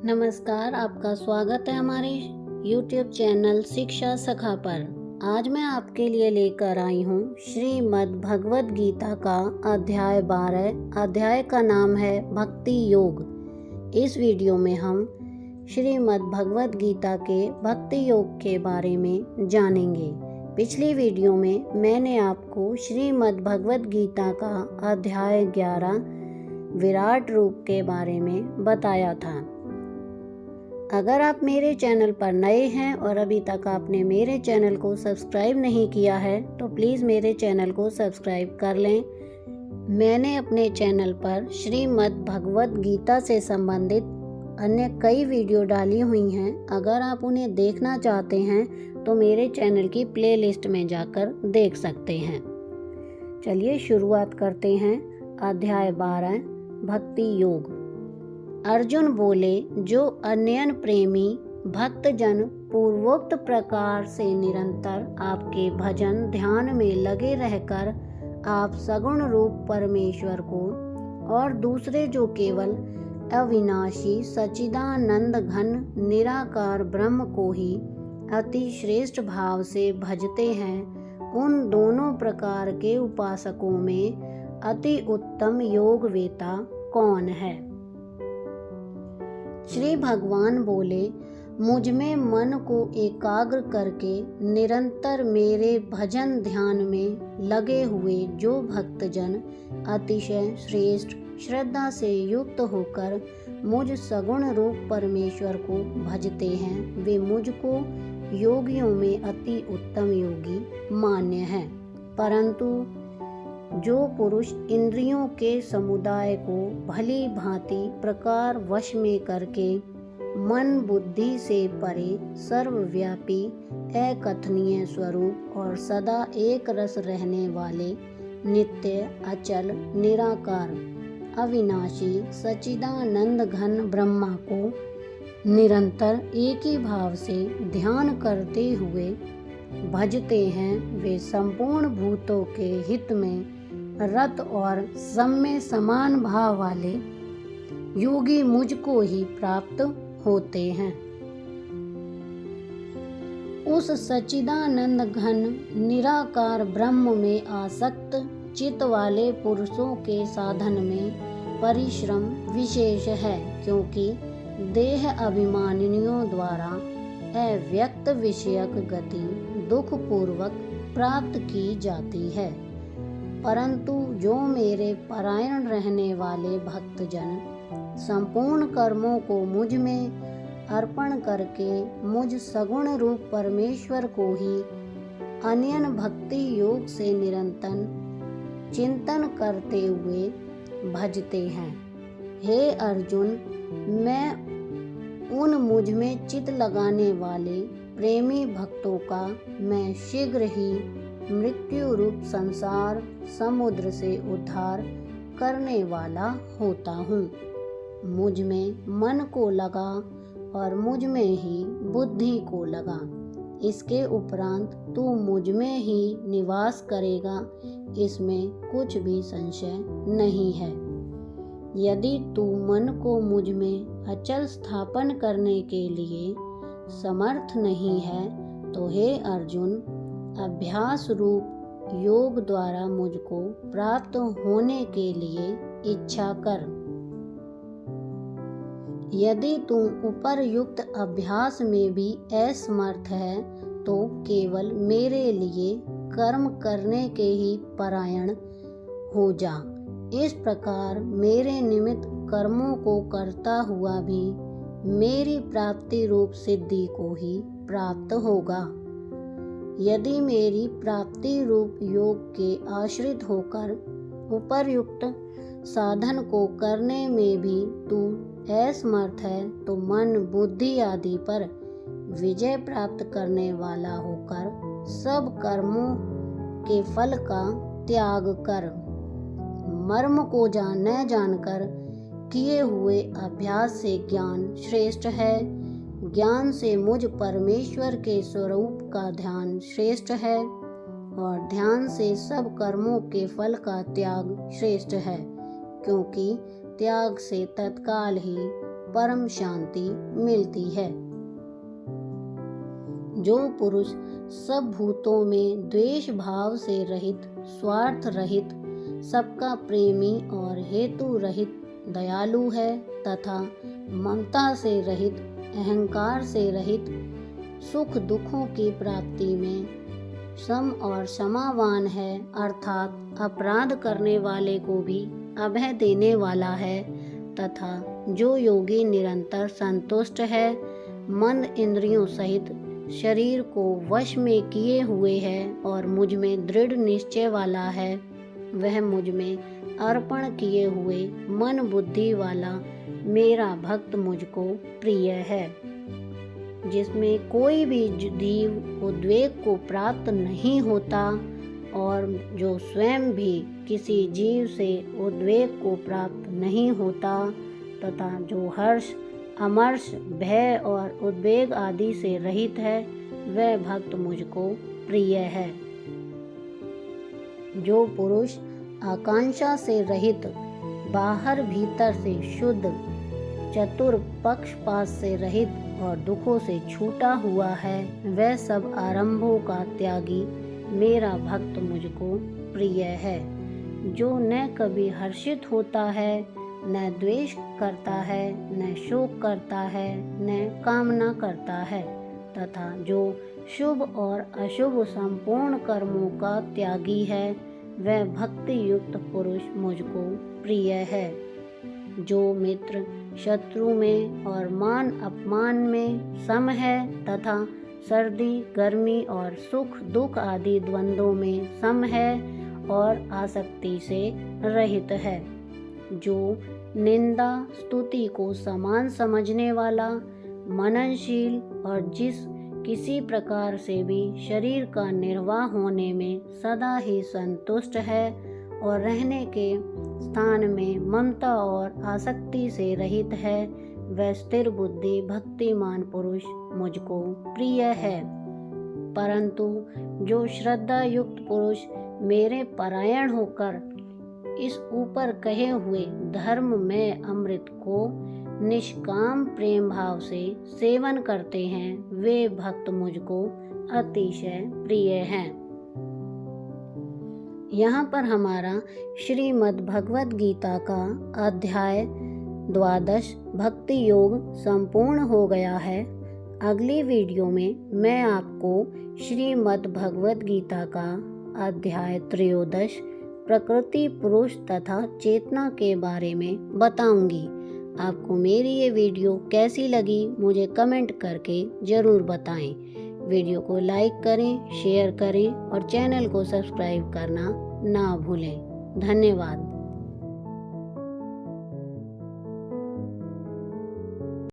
नमस्कार, आपका स्वागत है हमारे YouTube चैनल शिक्षा सखा पर। आज मैं आपके लिए लेकर आई हूँ श्रीमद् भगवद गीता का अध्याय 12। अध्याय का नाम है भक्ति योग। इस वीडियो में हम श्रीमद् भगवद गीता के भक्ति योग के बारे में जानेंगे। पिछली वीडियो में मैंने आपको श्रीमद् भगवद गीता का अध्याय 11 विराट रूप के बारे में बताया था। अगर आप मेरे चैनल पर नए हैं और अभी तक आपने मेरे चैनल को सब्सक्राइब नहीं किया है तो प्लीज़ मेरे चैनल को सब्सक्राइब कर लें। मैंने अपने चैनल पर श्रीमद् भगवद गीता से संबंधित अन्य कई वीडियो डाली हुई हैं। अगर आप उन्हें देखना चाहते हैं तो मेरे चैनल की प्लेलिस्ट में जाकर देख सकते हैं। चलिए शुरुआत करते हैं। अध्याय 12 भक्ति योग। अर्जुन बोले, जो अनन्य प्रेमी भक्तजन पूर्वोक्त प्रकार से निरंतर आपके भजन ध्यान में लगे रहकर आप सगुण रूप परमेश्वर को और दूसरे जो केवल अविनाशी सच्चिदानंद घन निराकार ब्रह्म को ही अति श्रेष्ठ भाव से भजते हैं, उन दोनों प्रकार के उपासकों में अति उत्तम योगवेता कौन है? श्री भगवान बोले, मुझ में मन को एकाग्र करके निरंतर मेरे भजन ध्यान में लगे हुए जो भक्तजन अतिशय श्रेष्ठ श्रद्धा से युक्त होकर मुझ सगुण रूप परमेश्वर को भजते हैं, वे मुझको योगियों में अति उत्तम योगी मान्य हैं। परंतु जो पुरुष इंद्रियों के समुदाय को भली भांति प्रकार वश में करके मन बुद्धि से परे सर्वव्यापी अकथनीय स्वरूप और सदा एक रस रहने वाले नित्य अचल निराकार अविनाशी सच्चिदानंद घन ब्रह्मा को निरंतर एक ही भाव से ध्यान करते हुए भजते हैं, वे संपूर्ण भूतों के हित में रत और सम्य समान भाव वाले योगी मुझको ही प्राप्त होते हैं। उस सच्चिदानंद घन निराकार ब्रह्म में आसक्त चित्त वाले पुरुषों के साधन में परिश्रम विशेष है, क्योंकि देह अभिमानियों द्वारा अव्यक्त विषयक गति दुख पूर्वक प्राप्त की जाती है। परंतु जो मेरे परायण रहने वाले भक्तजन संपूर्ण कर्मों को मुझ में अर्पण करके मुझ सगुण रूप परमेश्वर को ही अनन्य भक्ति योग से निरंतर चिंतन करते हुए भजते हैं। हे अर्जुन, मैं उन मुझ में चित लगाने वाले प्रेमी भक्तों का मैं शीघ्र ही मृत्यु रूप संसार समुद्र से उद्धार करने वाला होता हूँ। मुझ में मन को लगा और मुझ में ही बुद्धि को लगा। इसके उपरांत तू मुझ में ही निवास करेगा, इसमें कुछ भी संशय नहीं है। यदि तू मन को मुझ में अचल स्थापन करने के लिए समर्थ नहीं है तो हे अर्जुन, अभ्यास रूप योग द्वारा मुझको प्राप्त होने के लिए इच्छा कर। यदि तू उपरयुक्त अभ्यास में भी असमर्थ है तो केवल मेरे लिए कर्म करने के ही परायण हो जा। इस प्रकार मेरे निमित्त कर्मों को करता हुआ भी मेरी प्राप्ति रूप सिद्धि को ही प्राप्त होगा। यदि मेरी प्राप्ति रूप योग के आश्रित होकर उपर्युक्त साधन को करने में भी तू असमर्थ है तो मन बुद्धि आदि पर विजय प्राप्त करने वाला होकर सब कर्मों के फल का त्याग कर। मर्म को न जानकर किए हुए अभ्यास से ज्ञान श्रेष्ठ है, ज्ञान से मुझ परमेश्वर के स्वरूप का ध्यान श्रेष्ठ है और ध्यान से सब कर्मों के फल का त्याग श्रेष्ठ है, क्योंकि त्याग से तत्काल ही परम शांति मिलती है। जो पुरुष सब भूतों में द्वेष भाव से रहित, स्वार्थ रहित, सबका प्रेमी और हेतु रहित दयालु है तथा ममता से रहित, अहंकार से रहित, सुख दुखों की प्राप्ति में सम और क्षमावान है, अर्थात अपराध करने वाले को भी अभय देने वाला है, तथा जो योगी निरंतर संतुष्ट है, मन इंद्रियों सहित शरीर को वश में किए हुए है और मुझ में दृढ़ निश्चय वाला है, वह मुझ में अर्पण किए हुए मन बुद्धि वाला मेरा भक्त मुझको प्रिय है। जिसमें कोई भी जीव उद्वेग को प्राप्त नहीं होता और जो स्वयं भी किसी जीव से उद्वेग को प्राप्त नहीं होता तथा जो हर्ष, अमर्ष, भय और उद्वेग आदि से रहित है, वह भक्त मुझको प्रिय है। जो पुरुष आकांक्षा से रहित, बाहर भीतर से शुद्ध, चतुर, पक्षपात से रहित और दुखों से छूटा हुआ है, वह सब आरंभों का त्यागी मेरा भक्त मुझको प्रिय है। जो न कभी हर्षित होता है, न द्वेष करता है, न शोक करता है, न कामना करता है, तथा जो शुभ और अशुभ संपूर्ण कर्मों का त्यागी है, वह भक्ति युक्त पुरुष मुझको प्रिय है। जो मित्र शत्रु में और मान अपमान में सम है तथा सर्दी गर्मी और सुख दुख आदि द्वंद्वों में सम है और आसक्ति से रहित है। जो निंदा स्तुति को समान समझने वाला, मननशील और जिस किसी प्रकार से भी शरीर का निर्वाह होने में सदा ही संतुष्ट है और रहने के स्थान में ममता और आसक्ति से रहित है, वह स्थिर बुद्धि भक्तिमान पुरुष मुझको प्रिय है। परंतु जो श्रद्धा युक्त पुरुष मेरे परायण होकर इस ऊपर कहे हुए धर्म में अमृत को निष्काम प्रेम भाव से सेवन करते हैं, वे भक्त मुझको अतिशय प्रिय हैं। यहाँ पर हमारा श्रीमद् भगवद गीता का अध्याय 12 भक्ति योग संपूर्ण हो गया है। अगली वीडियो में मैं आपको श्रीमद् भगवद गीता का अध्याय 13 प्रकृति, पुरुष तथा चेतना के बारे में बताऊंगी। आपको मेरी ये वीडियो कैसी लगी मुझे कमेंट करके ज़रूर बताएं। वीडियो को लाइक करें, शेयर करें और चैनल को सब्सक्राइब करना ना भूलें। धन्यवाद।